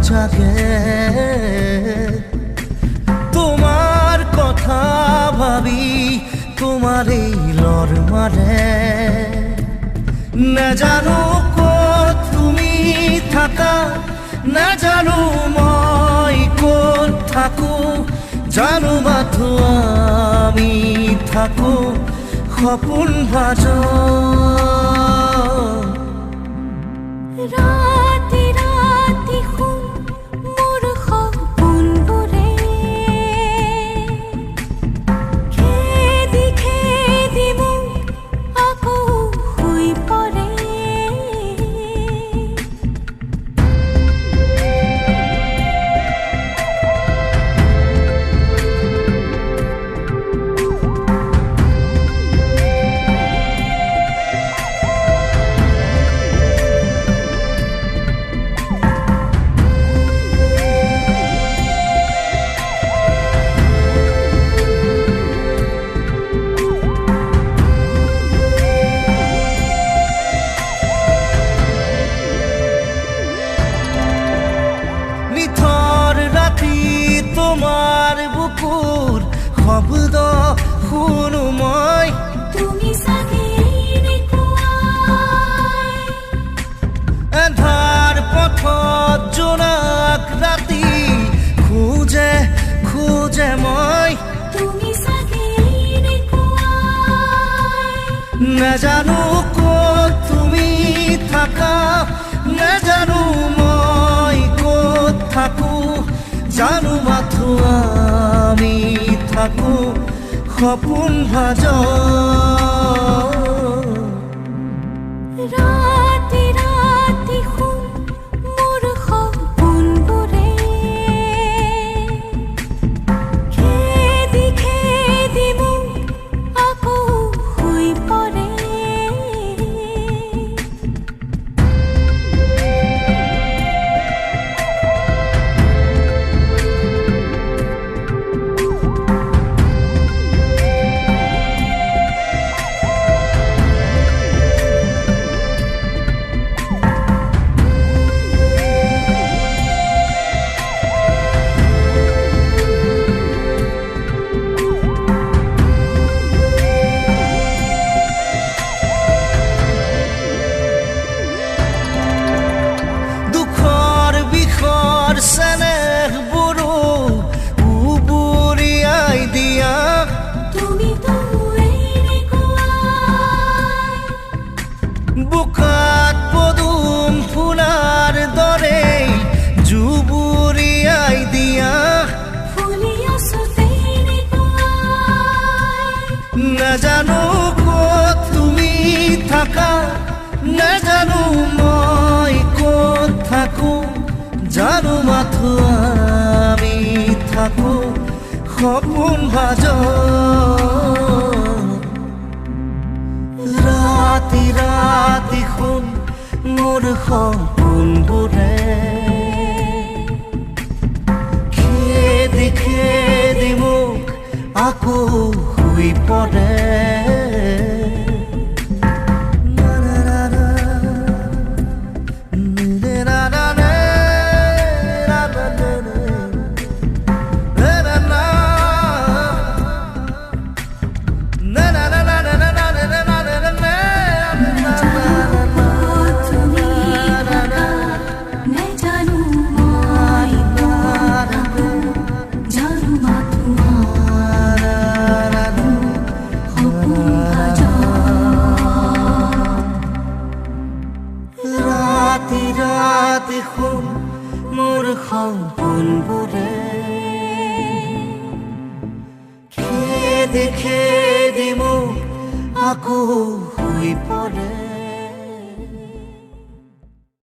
জাগে তোমার কথা ভাবি তোমার এই লর মারে না জানো কত তুমি থাকা না জানো মই কত থাকো জানো মাথো আমি থাকো সপোন ভাজ ৰাতি ৰাতি শুন মোৰ সপোনবোৰে খেদি খেদি মোক আকৌ শুই পৰে তোমাৰ বুকুৰ শব্দ শুনো মই তুমি চাগে এন্ধাৰ পথত জোনাক ৰাতি খোজে খোজে মই তুমি চাগে নাজানো ক'ত তুমি থাকা নাজানো মই ক'ত থাকো জানো মাথো আমি থাকো সপোন ভাজ ৰাতি ৰাতি শুন মোৰ সপোনবোৰে খেদি খেদি মোক আকৌ শুই পৰে চেনেহ বুড়ো উবুৰিয়াই দিয়া তুমি তো বোকাত পদুম ফুলাৰ দৰে জুবুৰিয়াই দিয়া ফুলি আছো নাজানো ক'ত তুমি থাকা নাজানো মই ক'ত থাকো জানো মাথো আমি থাকো সপোন ভাজ ৰাতি ৰাতি শুন মোৰ সপোনবোৰে খেদি খেদি মোক আকৌ শুই পৰে ৰাতি ৰাতি শুন মোৰ সপোনবোৰে খেদি খেদি মোক আকৌ শুই পৰে।